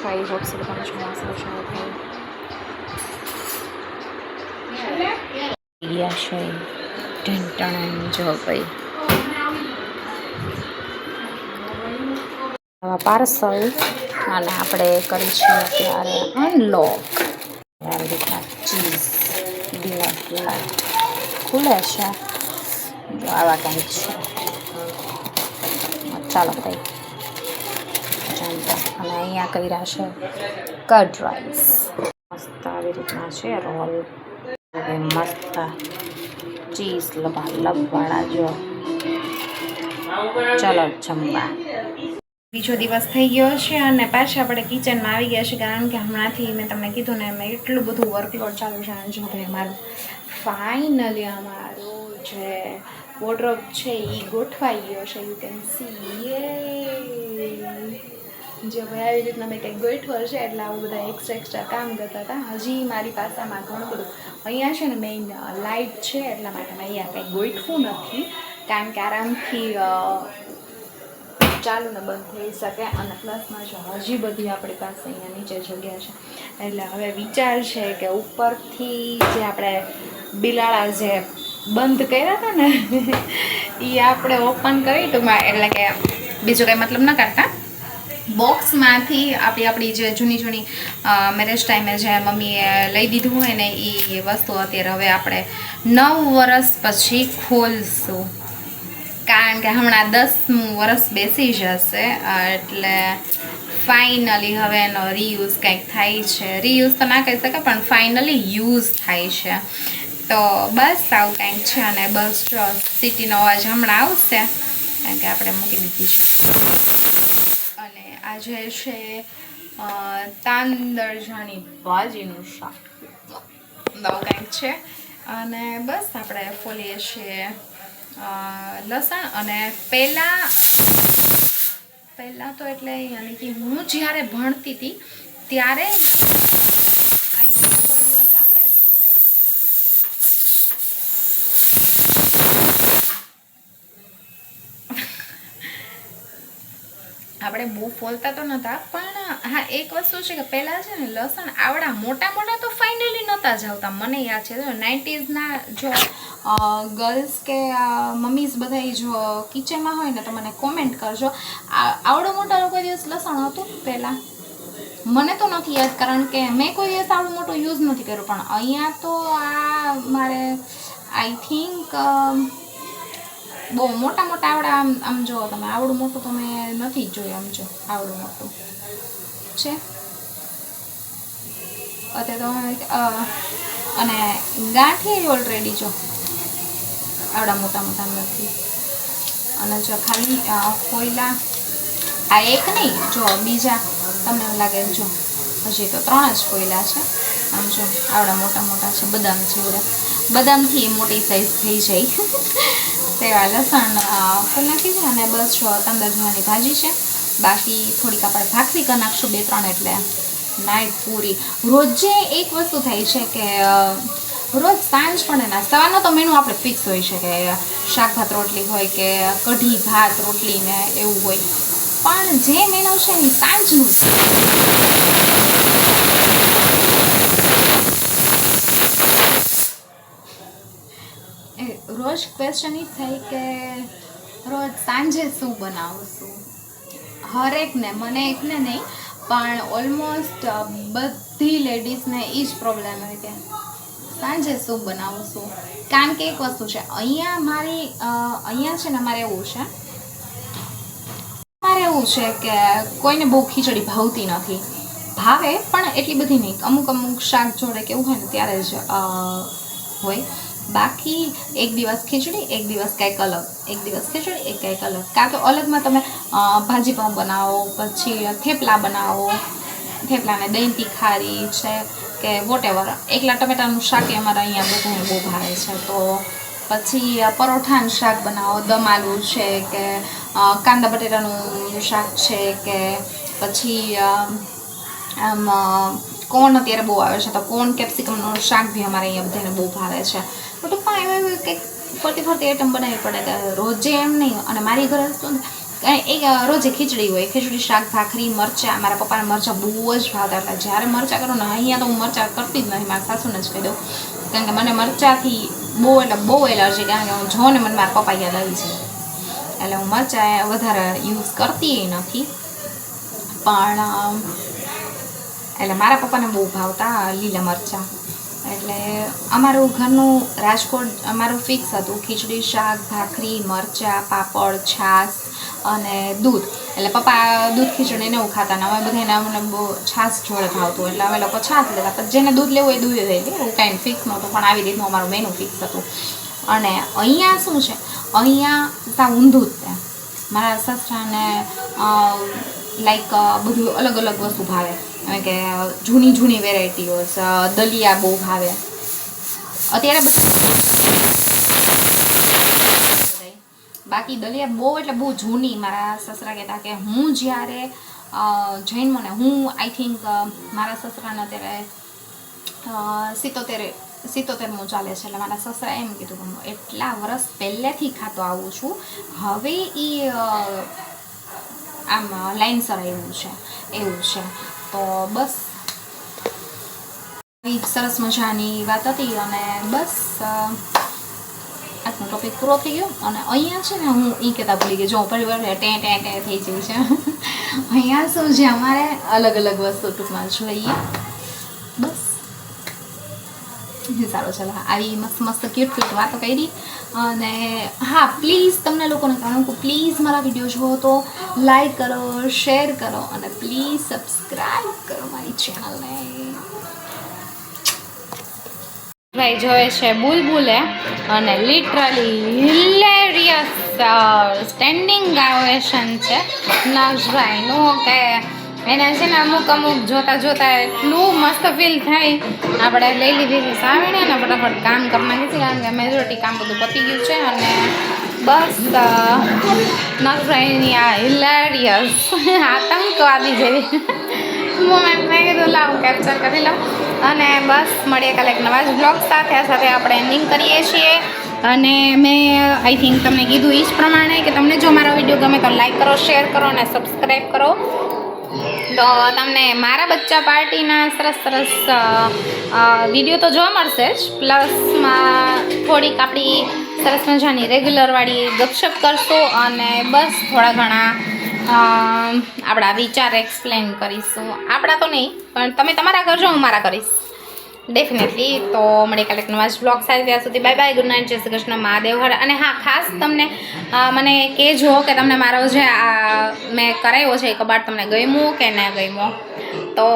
છો? I hope so તમે ચોમાસું છો છે ઢંટણ જો ભાઈ પાર્સલ અને આપણે કરીશું અત્યારે અનલોક આવી રીતના ચીઝ ખુલે છે જો આવા કંઈક છે ચાલો ભાઈ અને અહીંયા કર્યા છે કર્ડ રાઈસ મસ્ત આવી રીતના છે રોલ મસ્ત ચીઝ લબાવાળા જો ચાલો જમવા બીજો દિવસ થઈ ગયો છે અને પાછા આપણે કિચનમાં આવી ગયા છે કારણ કે હમણાંથી મેં તમને કીધું ને એમાં એટલું બધું વર્કલોડ ચાલુ છે અને જો ભાઈ અમારું ફાઇનલી અમારું જે વોર્ડરોબ છે એ ગોઠવાઈ ગયો છે યુ કેન સી જે ભાઈ આવી રીતના મેં કંઈક ગોઠવો છે એટલે આવું બધા એક્સ્ટ્રા કામ કરતા હતા હજી મારી પાસેમાં ઘણું બધું અહીંયા છે ને મેઇન લાઇટ છે એટલા માટે મેં અહીંયા કંઈ ગોઠવું નથી કારણ કે આરામથી ચાલુ ને બંધ થઈ શકે અને પ્લસમાં જો હજી બધી આપણી પાસે અહીંયા નીચે જગ્યા છે એટલે હવે વિચાર છે કે ઉપરથી જે આપણે બિલાડા જે બંધ કર્યા હતા ને એ આપણે ઓપન કરી ટૂંકમાં એટલે કે બીજું કંઈ મતલબ ન કરતા બોક્સમાંથી આપણી જે જૂની મેરેજ ટાઈમે જે મમ્મીએ લઈ દીધું હોય ને એ વસ્તુ અત્યારે હવે આપણે 9 વર્ષ પછી ખોલશું કારણ કે હમણાં 10મું વર્ષ બેસી જશે એટલે ફાઇનલી હવે એનો રીયુઝ કંઈક થાય છે રીયુઝ તો ના કહી શકે પણ ફાઇનલી યુઝ થાય છે તો બસ આવું કંઈક છે અને બસ જો સિટીનો અવાજ હમણાં આવશે કારણ કે આપણે મૂકી દીધી છે અને આજે છે તાંદળજાની ભાજીનું શાક આવું કંઈક છે અને બસ આપણે ફોલીએ છીએ લસણ અને પહેલાં તો એટલે યાની કે હું જ્યારે ભણતી હતી ત્યારે આઈ થિંક કોઈ દિવસ આપણે બહુ ફોલતા તો નહોતા પણ હા એક વસ્તુ છે કે પહેલાં છે ને લસણ આવડા મોટા તો ફાઇનલી નહોતા જ આવતા મને યાદ છે 90sના જો ગર્લ્સ કે મમ્મીઝ બધા જો કિચનમાં હોય ને તો મને કોમેન્ટ કરજો આવડો મોટા કોઈ દિવસ લસણ હતું પહેલાં મને તો નથી યાદ કારણ કે મેં કોઈ દિવસ આવડું મોટું યુઝ નથી કર્યું પણ અહીંયા તો આ મારે આઈ થિંક બહુ મોટા આવડા આમ જો તમે આવડું મોટું તમે નથી જોયું આમ જો આવડું મોટું છે અત્યારે તો અને ગાંઠી ઓલરેડી જો આવડા મોટા નથી અને જો ખાલી કોયલા આ એક નહીં જો બીજા તમને એવું લાગે જો હજી તો 3 જ કોયલા છે આમ જો આવડા મોટા છે બદામ જેવડા બદામથી મોટી સાઈઝ થઈ જાય તેવા લસણ ફૂલ નાખી છે અને બસ જો તાંદળજાની ભાજી છે બાકી થોડીક આપણે ભાખરી કરી નાખશું 2-3 એટલે નાઇટ પૂરી રોજે એક વસ્તુ થાય છે કે રોજ સાંજ પડે ને સવારનો તો મેનુ આપણે ફિક્સ હોય છે કે શાક ભાત રોટલી હોય કે કઢી ભાત રોટલી ને એવું હોય પણ જે મેનુ છે એ સાંજનું રોજ ક્વેશ્ચન એ થાય કે રોજ સાંજે શું બનાવશું હરેકને મને એકને નહીં પણ ઓલમોસ્ટ બધી લેડીઝને એ જ પ્રોબ્લેમ હોય કે સાંજે શું બનાવશું કારણ કે એક વસ્તુ છે અહીંયા છે ને અમારે એવું છે કે કોઈને બહુ ખીચડી ભાવતી નથી ભાવે પણ એટલી બધી નહીં અમુક શાક જોડે કે એવું હોય ને ત્યારે જ હોય બાકી એક દિવસ ખીચડી એક દિવસ કંઈક અલગ એક દિવસ ખીચડી એક કંઈક અલગ કાં તો અલગમાં તમે ભાજી પાઉં બનાવો પછી થેપલા બનાવો થેપલાને દહીં તીખારી છે કે વોટેવર એકલા ટમેટાનું શાક અમારે અહીંયા બધાને બહુ ભાવે છે તો પછી પરોઠાનું શાક બનાવો દમ આલુ છે કે કાંદા બટેટાનું શાક છે કે પછી આમ કોર્ન અત્યારે બહુ આવે છે તો કોર્ન કેપ્સિકમનું શાક બી અમારે અહીંયા બધાને બહુ ભાવે છે તો ટૂંકમાં એવું કંઈક ફરતી આઈટમ બનાવવી પડે કે રોજે એમ નહીં અને મારી ઘરે શું એક રોજે ખીચડી હોય, ખીચડી, શાક, ભાખરી, મરચાં. મારા પપ્પાને મરચાં બહુ જ ભાવતા હતા. જ્યારે મરચાં કરો ને, અહીંયા તો હું મરચાં કરતી જ નથી, મારા સાસુને જ કહી દઉં, કારણ કે મને મરચાંથી બહુ એલર્જી, કારણ કે હું જો ને મને મારા પપ્પા યાદ આવી છે, એટલે હું મરચાં વધારે યુઝ કરતી નથી. પણ એટલે મારા પપ્પાને બહુ ભાવતા લીલા મરચાં. એટલે અમારું ઘરનું રાજકોટ અમારું ફિક્સ હતું, ખીચડી, શાક, ભાખરી, મરચાં, પાપડ, છાશ અને દૂધ. એટલે પપ્પા દૂધ ખીચડી ને એવું ખાતા ને અમે બધાને અમને બહુ છાશ જોડે ભાવતું, એટલે અમે લોકો છાશ લેતા. પણ જેને દૂધ લેવું હોય દૂધ લઈ લે, એવું કાંઈ ફિક્સ નહોતું, પણ આવી રીતનું અમારું મેનુ ફિક્સ હતું. અને અહીંયા શું છે, અહીંયા ત્યાં ઊંધું જ છે. મારા સસરાને લાઈક બધું અલગ અલગ વસ્તુ ભાવે, કે જૂની વેરાયટીઓ, દલિયા બહુ ભાવે. અત્યારે બાકી દલિયા બહુ એટલે બહુ જૂની. મારા સસરા કહેતા કે હું જ્યારે જૈન મને હું આઈ થિંક મારા સસરાને અત્યારે 77મું ચાલે છે. એટલે મારા સસરા એમ કીધું કે હું એટલા વર્ષ પહેલેથી ખાતો આવું છું, હવે એ આમ લાઈનસર આવ્યું છે, એવું છે. તો બસ સરસ મજાની વાત હતી. અને બસ આજનો ટોપિક પૂરો થઈ ગયો. અને અહીંયા છે ને હું એ કહેતા ભૂલી ગઈ, જો પરિવાર ટેં થઈ જાય છે. અહીંયા શું છે, અમારે અલગ અલગ વસ્તુ ટૂંકમાં જોઈએ. બસ સારું, ચાલો આવી મસ્ત ક્યુટ વાતો કરી. અને હા, પ્લીઝ તમને લોકોને કહું કે પ્લીઝ મારા વિડીયો જુઓ તો લાઈક કરો, શેર કરો અને પ્લીઝ સબસ્ક્રાઈબ કરો મારી ચેનલને. ભાઈ જોવે છે બુલબુલે અને લિટરલી હિલેરિયસ સ્ટેન્ડિંગ ઓવેશન છે નક્ષભાઈનું, કે એને છે ને અમુક જોતા એટલું મસ્ત ફીલ થાય. આપણે લઈ લીધી છે સાવીને ને ફટાફટ કામ કરી નાખી છે, કારણ કે મેજોરિટી કામ બધું પતી ગયું છે. અને બસ નક્ષભાઈની આ હિલેરિયસ આતંકવાદી જેવી મોમેન્ટ મેં કીધું લાવું કેપ્ચર કરી લઉં. અને બસ મળીએ કાલે એક નવા જ બ્લોગ સાથે. આ સાથે આપણે એન્ડિંગ કરીએ છીએ. અને મેં આઈ થિંક તમને કીધું એ જ પ્રમાણે કે તમને જો મારો વિડીયો ગમે તો લાઈક કરો, શેર કરો અને સબસ્ક્રાઈબ કરો. તો તમને મારા બચ્ચા પાર્ટીના સરસ વિડીયો તો જોવા મળશે જ, પ્લસમાં થોડીક આપણી સરસ મજાની રેગ્યુલરવાળી ગપશપ કરશું. અને બસ થોડા ઘણા આપણા વિચાર એક્સપ્લેન કરીશું. આપણા તો નહીં, પણ તમે તમારા કરજો, હું મારા કરીશ ડેફિનેટલી. તો મળીએ કાલે નવા જ બ્લોગ સાથે. ત્યાં સુધી બાય બાય, ગુડ નાઇટ, જય શ્રી કૃષ્ણ, મહાદેવ હર. અને હા, ખાસ તમને મને કહેજો કે તમને મારો જે આ મેં કરાવ્યો છે એ કબાટ તમને ગમ્યું કે ના ગમ્યું. તો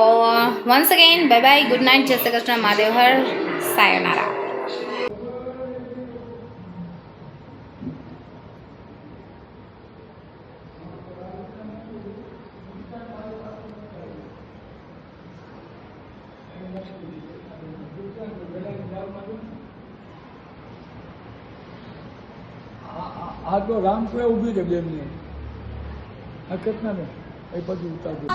once again bye bye, good night, જય શ્રી કૃષ્ણ, મહાદેવ હર, સાયોનારા. આ તો રામપુરા ઊભી છે બેનની આ કેટલા ને એ પછી ઉતારજો.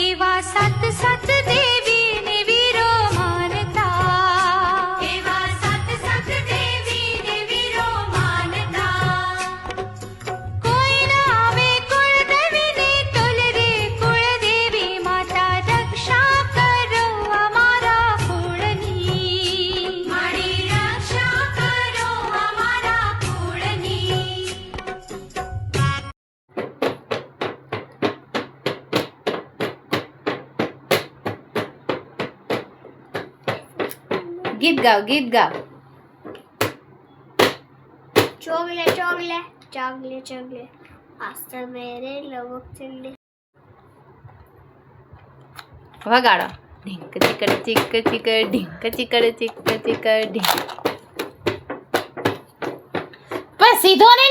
એવા સત દેવી ને વીરો માનતા, એવા સત દેવી ને વીરો માનતા. કોઈ ના આવે કુળ દેવી ને તુલ રે કુળ દેવી માતા, રક્ષા કરો અમારા કુળની, મારી રક્ષા કરો અમારા કુળની. ગીત ગાવ. ચોગલે ચોગલે ચોગલે ચોગલે આસ્તે મેરે લોક ચલે. વગાડો. ઢીંક ચીકડ ચીક ચીકડ, ઢીંક ચીકડ ચીક ચીકડ, ઢીંક. પણ સીધો ને